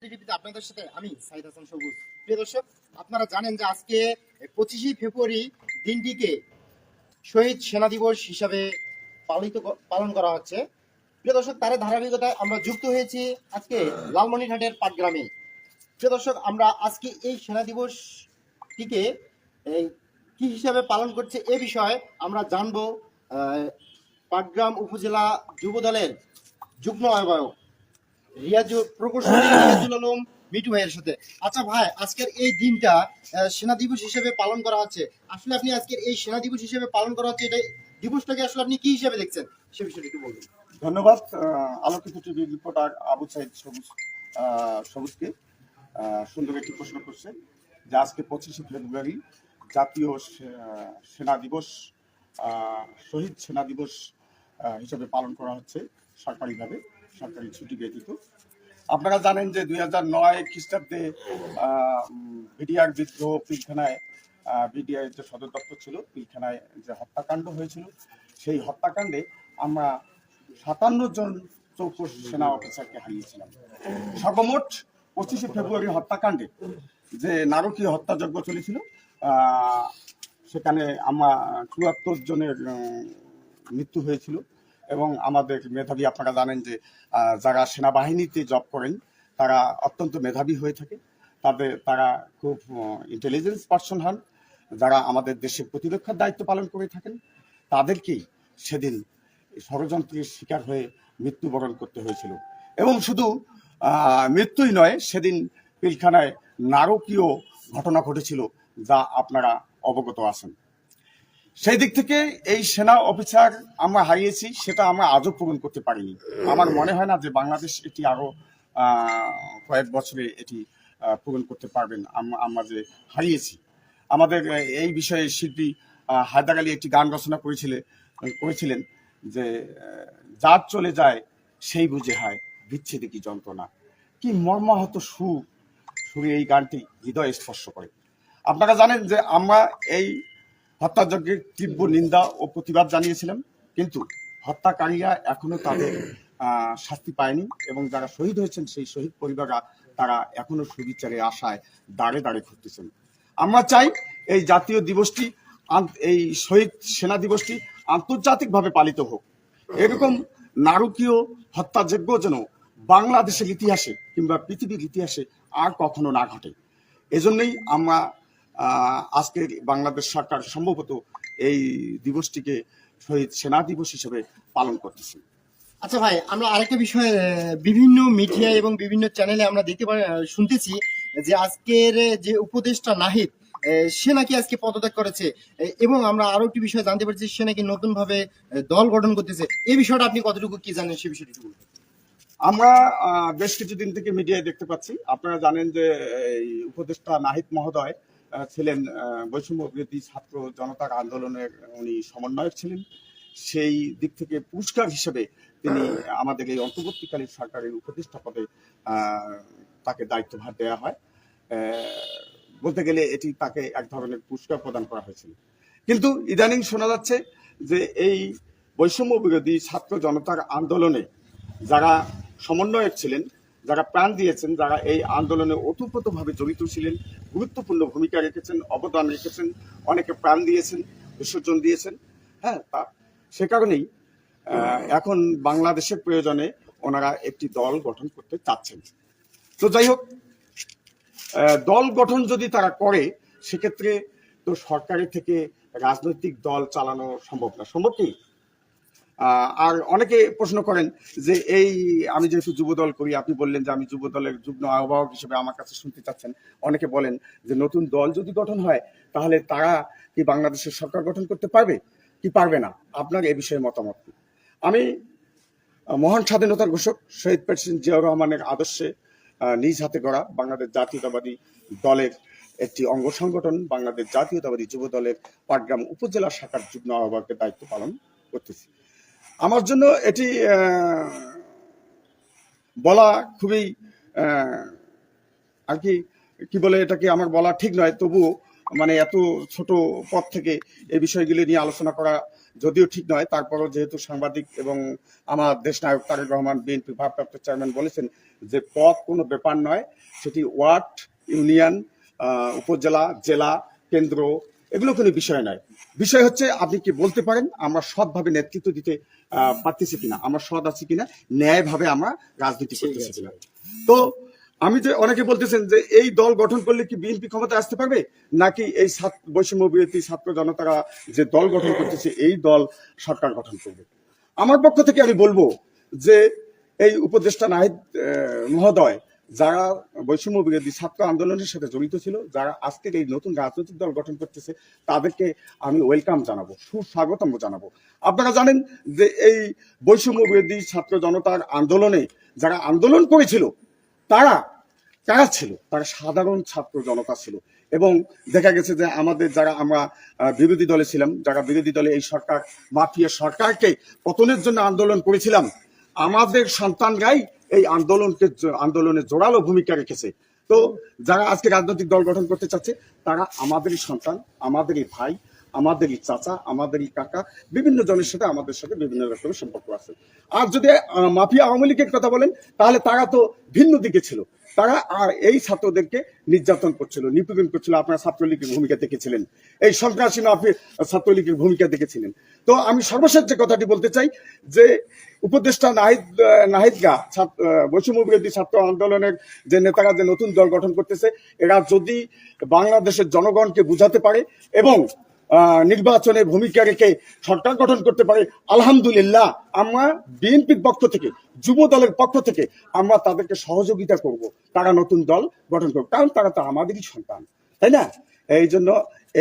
টিভিতে আপনাদের সাথে আমি সাইদ হাসান সবুজ। প্রিয় দর্শক, আপনারা জানেন যে আজকে 25শে ফেব্রুয়ারি দিনটিকে শহীদ সেনা দিবস হিসাবে পালন করা হচ্ছে। প্রিয় দর্শক, তার ধারাবাহিকতায় আমরা যুক্ত হয়েছি আজকে লালমনিরহাটের পাটগ্রামে। প্রিয় দর্শক, আমরা আজকে এই সেনা দিবসটিকে কি হিসাবে পালন করছে এ বিষয়ে আমরা জানবো পাটগ্রাম উপজেলা যুব দলের যুগ্ম আহ্বায়ক রিয়াজুল আলম মিটু ভাইয়ের সাথে। আচ্ছা ভাই, আজকের এই দিনটা সেনা দিবস হিসেবে পালন করা হচ্ছে। আসলে আপনি আজকের এই সেনা দিবস হিসেবে পালন করা হচ্ছে, এটা দিবসটাকে আসলে আপনি কি হিসেবে দেখছেন সে বিষয়টা একটু বলবেন। ধন্যবাদ আলোকিত টিভির রিপোর্টার আবু সাইদ সবুজকে সুন্দর একটি প্রশ্ন করছে যে আজকে 25শে ফেব্রুয়ারি জাতীয় সেনা দিবস, শহীদ সেনা দিবস হিসেবে পালন করা হচ্ছে সরকারিভাবে, সরকারি ছুটি ব্যতীত। আপনারা জানেন যে 2009 খ্রিস্টাব্দে বিডিআর বিদ্রোহ পিলখানায়, বিডিআর যে সদর দপ্তর ছিল পিলখানায় যে হত্যাকাণ্ড হয়েছিল, সেই হত্যাকাণ্ডে আমরা 57 জন চৌকস সেনা অফিসারকে হারিয়েছিলাম। সর্বমোট 25শে ফেব্রুয়ারি হত্যাকাণ্ডে যে নারকীয় হত্যাযজ্ঞ চলেছিল, সেখানে আমরা 74 জনের মৃত্যু হয়েছিল। এবং আমাদের মেধাবী, আপনারা জানেন যে যারা সেনাবাহিনীতে জব করেন তারা অত্যন্ত মেধাবী হয়ে থাকে, তারা খুব ইন্টেলিজেন্স পার্সন হন, যারা আমাদের দেশের প্রতিরক্ষার দায়িত্ব পালন করে থাকেন, তাদেরকেই সেদিন ষড়যন্ত্রের শিকার হয়ে মৃত্যুবরণ করতে হয়েছিল। এবং শুধু মৃত্যুই নয়, সেদিন পিলখানায় নারকীয় ঘটনা ঘটেছিল, যা আপনারা অবগত আছেন। সেই দিক থেকে এই সেনা অফিসার আমরা হারিয়েছি, সেটা আমরা আজও পূরণ করতে পারিনি। আমার মনে হয় না যে বাংলাদেশ এটি আরো কয়েক বছরে এটি পূরণ করতে পারবেন। আমরা যে হারিয়েছি, আমাদের এই বিষয়ে শিল্পী হায়দার আলী একটি গান রচনা করেছিলেন যে যার চলে যায় সেই বুঝে হয় বিচ্ছেদে কি যন্ত্রণা। কি মর্মাহত সুরে এই গানটি হৃদয় স্পর্শ করে। আপনারা জানেন যে আমরা এই হত্যাযজ্ঞের তীব্র নিন্দা ও প্রতিবাদ জানিয়েছিলাম, কিন্তু হত্যাকারীরা এখনো তাদের শাস্তি পায়নি এবং যারা শহীদ হয়েছেন সেই শহীদ পরিবাররা তারা এখনো সুবিচারের আশায় দাঁড়ে দাঁড়ে ঘুরতেছেন। আমরা চাই এই জাতীয় দিবসটি, এই শহীদ সেনা দিবসটি আন্তর্জাতিকভাবে পালিত হোক। এরকম নারকীয় হত্যাযজ্ঞ যেন বাংলাদেশের ইতিহাসে কিংবা পৃথিবীর ইতিহাসে আর কখনো না ঘটে। এজন্যই আমরা আজকের বাংলাদেশ সরকার সম্ভবত এই দিবসটিকে শহীদ সেনা দিবস হিসেবে পালন করতেছে। আচ্ছা ভাই, আমরা আরেকটা বিষয় বিভিন্ন মিডিয়া এবং বিভিন্ন চ্যানেলে আমরা শুনতেছি যে আজকের যে উপদেষ্টা নাহিদ, সে নাকি আজকে পদত্যাগ করেছে এবং আমরা আরো একটি বিষয় জানতে পারছি সে নাকি নতুন ভাবে দল গঠন করতেছে। এই বিষয়টা আপনি কতটুকু কি জানেন সে বিষয়টি বলুন। আমরা বেশ কিছুদিন থেকে মিডিয়ায় দেখতে পাচ্ছি, আপনারা জানেন যে এই উপদেষ্টা নাহিদ মহোদয় ছিলেন বৈষম্য বিরোধী ছাত্র জনতার আন্দোলনের উনি সমন্বয়ক ছিলেন। সেই দিক থেকে পুরস্কার হিসেবে তিনি আমাদের এই অন্তর্বর্তীকালীন সরকারের উপদেষ্টা পদে তাকে দায়িত্বভার দেওয়া হয়। বলতে গেলে এটি তাকে এক ধরনের পুরস্কার প্রদান করা হয়েছিল। কিন্তু ইদানিং শোনা যাচ্ছে যে এই বৈষম্য বিরোধী ছাত্র জনতার আন্দোলনে যারা সমন্বয়ক ছিলেন, যারা প্রাণ দিয়েছেন, যারা এই আন্দোলনে ওতপ্রোতভাবে জড়িত ছিলেন, গুরুত্বপূর্ণ ভূমিকা রেখেছেন, অবদান রেখেছেন, অনেকে প্রাণ দিয়েছেন, বিসর্জন দিয়েছেন, হ্যাঁ, সে কারণেই এখন বাংলাদেশের প্রয়োজনে ওনারা একটি দল গঠন করতে চাচ্ছেন। তো যাই হোক, দল গঠন যদি তারা করে, সেক্ষেত্রে তো সরকারের থেকে রাজনৈতিক দল চালানো সম্ভব না, সম্ভব কি? আর অনেকে প্রশ্ন করেন যে এই আমি যেহেতু যুব দল করি, আপনি বললেন যে আমি যুব দলের যুগ্ম আহ্বায়ক হিসেবে আমার কাছে শুনতে চাচ্ছেন। অনেকে বলেন যে নতুন দল যদি গঠন হয় তাহলে তারা কি বাংলাদেশের সরকার গঠন করতে পারবে কি পারবে না? আপনার এই বিষয়ে মতামত কি? আমি মহান স্বাধীনতার ঘোষক শহীদ প্রেসিডেন্ট জিয়াউর রহমানের আদর্শে নিজ হাতে গড়া বাংলাদেশ জাতীয়তাবাদী দলের একটি অঙ্গ সংগঠন বাংলাদেশ জাতীয়তাবাদী যুব দলের পাটগ্রাম উপজেলা শাখার যুগ্ম আহ্বায়কের দায়িত্ব পালন করতেছি। আমার জন্য এটি বলা খুবই আর কি বলে, এটাকে আমার বলা ঠিক নয়, তবুও মানে এত ছোট পদ থেকে এই বিষয়গুলি নিয়ে আলোচনা করা যদিও ঠিক নয়, তারপরও যেহেতু সাংবাদিক এবং আমার দেশ নায়ক তারেক রহমান বিএনপি ভারপ্রাপ্ত চেয়ারম্যান বলেছেন যে পদ কোনো ব্যাপার নয়, সেটি ওয়ার্ড, ইউনিয়ন, উপজেলা, জেলা, কেন্দ্র, এগুলো কোনো বিষয় নয়। বিষয় হচ্ছে আপনি কি বলতে পারেন আমরা সৎভাবে নেতৃত্ব দিতে পারতেছি কিনা, আমরা সৎ আছি কিনা, ন্যায়ভাবে আমরা রাজনীতি করতেছি কিনা। তো আমি যে অনেকে বলতেছেন যে এই দল গঠন করলে কি বিএনপি ক্ষমতায় আসতে পারবে, নাকি এই বৈষম্য বিরোধী ছাত্র জনতারা যে দল গঠন করতেছে এই দল সরকার গঠন করবে। আমার পক্ষ থেকে আমি বলবো যে এই উপদেষ্টা নাহিদ মহোদয় যারা বৈষম্য বিরোধী ছাত্র আন্দোলনের সাথে জড়িত ছিল, যারা আজকের এই নতুন রাজনৈতিক দল গঠন করতেছে, তাদেরকে আমি ওয়েলকাম জানাবো, সুস্বাগতম জানাবো। আপনারা জানেন যে এই বৈষম্য বিরোধী ছাত্র জনতার আন্দোলনে যারা আন্দোলন করেছিল তারা কারা ছিল, তারা সাধারণ ছাত্র জনতা ছিল। এবং দেখা গেছে যে আমাদের যারা আমরা বিরোধী দলে ছিলাম, যারা বিরোধী দলে এই সরকার মাফিয়া সরকারকে পতনের জন্য আন্দোলন করেছিলাম, আমাদের সন্তানরাই এই আন্দোলনে জোরালো ভূমিকা রেখেছে। তো যারা আজকে রাজনৈতিক দল গঠন করতে চাচ্ছে তারা আমাদেরই সন্তান, আমাদেরই ভাই, আমাদেরই চাচা, আমাদেরই কাকা, বিভিন্ন জনের সাথে আমাদের সাথে বিভিন্ন রকমের সম্পর্ক আছে। আর যদি মাফিয়া আওয়ামী লীগের কথা বলেন তাহলে তারা তো ভিন্ন দিকে ছিল, তারা আর এই ছাত্রদেরকে নির্যাতন করছিল, নিপীড়ন করছিল। আপনারা ছাত্রলীগের ভূমিকা দেখেছিলেন, এই সন্ত্রাসী মাফিয়া ছাত্রলীগের ভূমিকা দেখেছিলেন। তো আমি সর্বশেষ যে কথাটি বলতে চাই যে উপদেষ্টা নাহিদরা বৈষম্য বিরোধী ছাত্র আন্দোলনের যে নেতারা যে নতুন দল গঠন করতেছে, এরা যদি বাংলাদেশের জনগণকে বুঝাতে পারে এবং নির্বাচনে ভূমিকা রেখে সরকার গঠন করতে পারে, আলহামদুলিল্লাহ আমরা বিএনপির পক্ষ থেকে, যুব দলের পক্ষ থেকে আমরা তাদেরকে সহযোগিতা করব, তারা নতুন দল গঠন করবে, কারণ তারা তো আমাদেরই সন্তান, তাই না? এই জন্য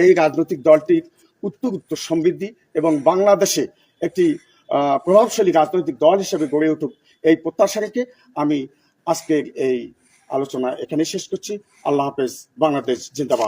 এই রাজনৈতিক দলটির উত্তর সমৃদ্ধি এবং বাংলাদেশে একটি প্রভাবশালী রাজনৈতিক দল হিসেবে গড়ে উঠুক, এই প্রত্যাশা রেখে আমি আজকের এই আলোচনা এখানে শেষ করছি। আল্লাহ হাফেজ। বাংলাদেশ জিন্দাবাদ।